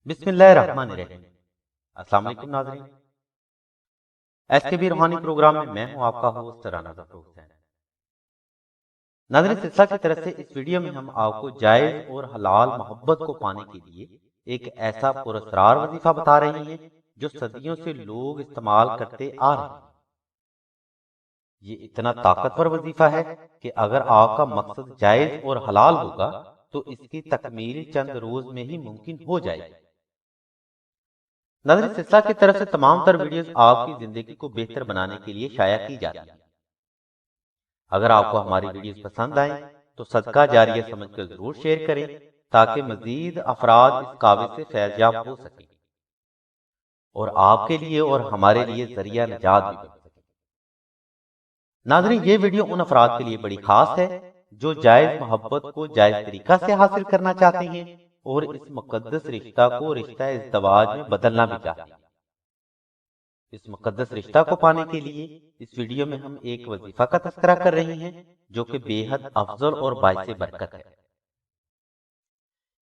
بسم اللہ الرحمن الرحیم۔ السلام علیکم ناظرین، ایس کے بی روحانی پروگرام میں ہوں آپ کا ہوسٹ رانا ظفر حسین۔ ناظرین، سلسلہ کی طرف سے اس ویڈیو میں ہم آپ کو جائز اور حلال محبت کو پانے کے لیے ایک ایسا پراسرار وظیفہ بتا رہے ہیں جو صدیوں سے لوگ استعمال کرتے آ رہے ہیں۔ یہ اتنا طاقتور وظیفہ ہے کہ اگر آپ کا مقصد جائز اور حلال ہوگا تو اس کی تکمیل چند روز میں ہی ممکن ہو جائے گی۔ ناظرین، سلسلہ کی طرف سے تمام تر ویڈیوز آپ کی زندگی کو بہتر بنانے کے لیے شائع کی جاتی ہیں۔ اگر آپ کو ہماری ویڈیوز پسند آئیں تو صدقہ جاریہ سمجھ کر ضرور شیئر کریں تاکہ مزید افراد اس قابل سے فیض یاب ہو سکیں اور آپ کے لیے اور ہمارے لیے ذریعہ نجات بھی بن سکے۔ ناظرین، یہ ویڈیو ان افراد کے لیے بڑی خاص ہے جو جائز محبت کو جائز طریقہ سے حاصل کرنا چاہتے ہیں اور اس مقدس رشتہ کو رشتہ ازدواج میں بدلنا بھی چاہتے ہیں۔ اس مقدس رشتہ کو پانے کے لیے اس ویڈیو میں ہم ایک وظیفہ کا تذکرہ کر رہے ہیں جو کہ بے حد افضل اور باعث برکت ہے۔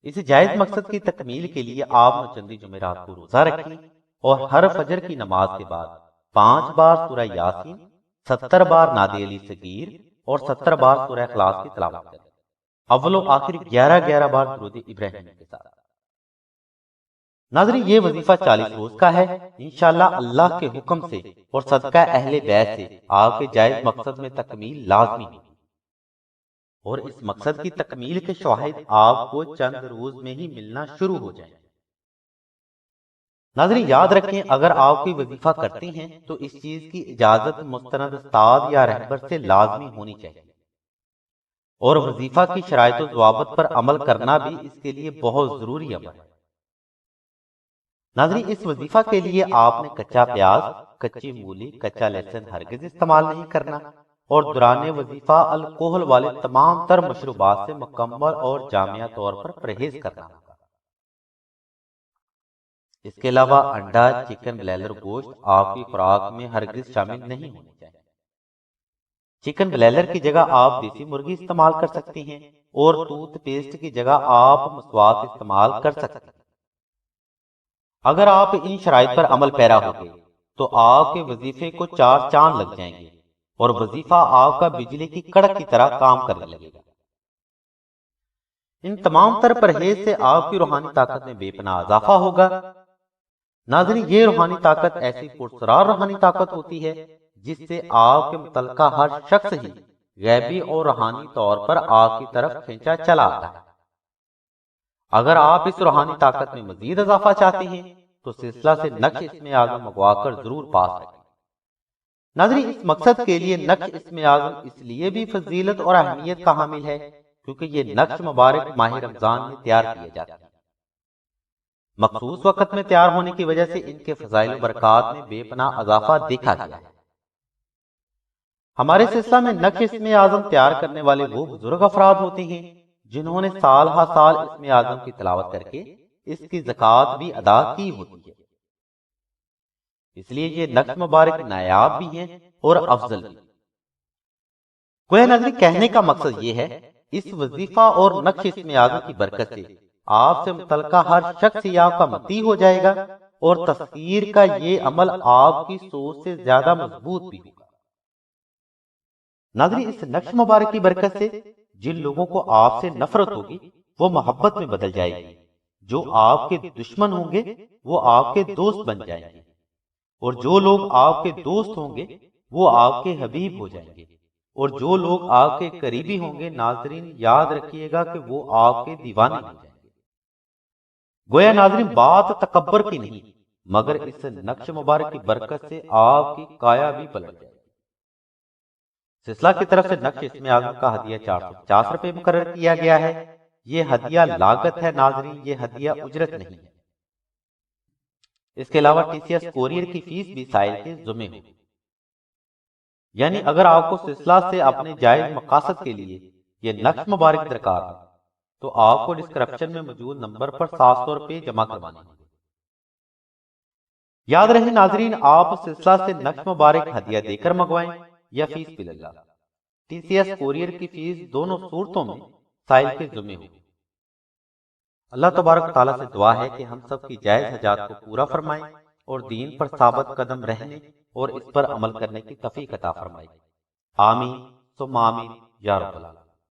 اس جائز مقصد کی تکمیل کے لیے آپ چندی جمعرات کو روزہ رکھیں اور ہر فجر کی نماز کے بعد 5 بار سورہ یاسین، 70 بار نادی علی صغیر اور 70 بار سورہ اخلاص کی تلاوت کریں، اول و آخر 11 بار درود ابراہیم کے ساتھ۔ ناظرین، یہ وظیفہ 40 روز کا ہے۔ انشاءاللہ اللہ کے حکم سے اور صدقہ اہل بیت سے آپ کے جائز مقصد میں تکمیل لازمی ہوگی اور اس مقصد کی تکمیل کے شواہد آپ کو چند روز میں ہی ملنا شروع ہو جائیں گے۔ ناظرین، یاد رکھیں اگر آپ کوئی وظیفہ کرتے ہیں تو اس چیز کی اجازت مستند استاد یا رہبر سے لازمی ہونی چاہیے اور وظیفہ کی شرائط و ضوابط پر عمل کرنا بھی اس کے لیے بہت ضروری عمل ہے۔ ناظرین، اس وظیفہ کے لیے آپ نے کچا پیاز، کچی مولی، کچا لہسن ہرگز استعمال نہیں کرنا اور دوران وظیفہ الکحل والے تمام تر مشروبات سے مکمل اور جامع طور پر پرہیز کرنا ہوگا۔ اس کے علاوہ انڈا، چکن، بلائلر گوشت آپ کی خوراک میں ہرگز شامل نہیں ہونے چاہیے۔ چکن بلائلر کی جگہ آپ دیسی مرغی استعمال کر سکتے ہیں اور ٹوتھ پیسٹ کی جگہ آپ مسواک استعمال کر سکتے ہیں۔ اگر آپ ان شرائط پر عمل پیرا ہو گئے تو آپ کے وظیفے کو 4 چاند لگ جائیں گے اور وظیفہ آپ کا بجلی کی کڑک کی طرح کام کرنے لگے گا۔ ان تمام تر پرہیز سے آپ کی روحانی طاقت میں بے پناہ اضافہ ہوگا۔ ناظرین، یہ روحانی طاقت ایسی پرسرار روحانی طاقت ہوتی ہے جس سے آپ کے متعلقہ ہر شخص ہی غیبی اور روحانی طور پر آپ کی طرف کھینچا چلا آتا ہے۔ اگر آپ اس روحانی طاقت میں مزید اضافہ چاہتے ہیں تو سلسلہ سے نقش اسم اعظم منگوا کر ضرور پا سکیں۔ ناظرین، اس مقصد کے لیے نقش اسم اعظم اس لیے بھی فضیلت اور اہمیت کا حامل ہے کیونکہ یہ نقش مبارک ماہ رمضان میں تیار کیے جاتے ہیں۔ مخصوص وقت میں تیار ہونے کی وجہ سے ان کے فضائل و برکات میں بے پناہ اضافہ دیکھا گیا ہے۔ ہمارے سلسلہ میں نقش اسم اعظم تیار کرنے والے وہ بزرگ افراد ہوتے ہیں جنہوں نے سال ہا سال اسم اعظم کی تلاوت کر کے اس کی زکوٰۃ بھی ادا کی ہوتی ہے۔ اس لیے یہ نقش مبارک نایاب بھی ہیں اور افضل بھی۔ گویا ناظرین، کہنے کا مقصد یہ ہے اس وظیفہ اور نقش اسم اعظم کی برکت سے آپ سے متعلقہ ہر شخص ہی آپ کا مطیع ہو جائے گا اور تذکیر کا یہ عمل آپ کی سوچ سے زیادہ مضبوط بھی ہوگا۔ ناظرین، اس نقش مبارک کی برکت سے جن لوگوں کو آپ سے نفرت ہوگی وہ محبت میں بدل جائے گی، جو آپ کے دشمن ہوں گے وہ آپ کے دوست بن جائیں گے اور جو لوگ آپ کے دوست ہوں گے وہ آپ کے حبیب ہو جائیں گے اور جو لوگ آپ کے قریبی ہوں گے ناظرین یاد رکھیے گا کہ وہ آپ کے دیوانے ہو جائیں گے۔ گویا ناظرین، بات تکبر کی نہیں مگر اس نقش مبارک کی برکت سے آپ کی کایا بھی پلٹ جائے گی۔ سلسلہ کی طرف سے نقش اسم اعظم کا ہدیہ 450 روپے مقرر کیا گیا ہے۔ یہ ہدیہ لاگت ہے ناظرین، یہ ہدیہ اجرت نہیں ہے۔ اس کے علاوہ ٹی سی ایس کوریئر کی فیس بھی سائل کے ذمہ ہوگی۔ یعنی اگر آپ کو سلسلہ سے اپنے جائز مقاصد کے لیے یہ نقش مبارک درکار ہے تو آپ کو ڈسکرپشن میں موجود نمبر پر 700 روپے جمع کروانے ہوں گے۔ یاد رہے ناظرین، آپ سلسلہ سے نقش مبارک ہدیہ دے کر منگوائیں یا فیس بل اللہ، ٹی سی ایس کوریئر کی فیس دونوں صورتوں میں سائل کے ذمہ ہوگی۔ اللہ تبارک و تعالیٰ سے دعا ہے کہ ہم سب کی جائز حاجات کو پورا فرمائے اور دین پر ثابت قدم رہنے اور اس پر عمل کرنے کی توفیق عطا فرمائے۔ آمین ثم آمین یا رب العالمین۔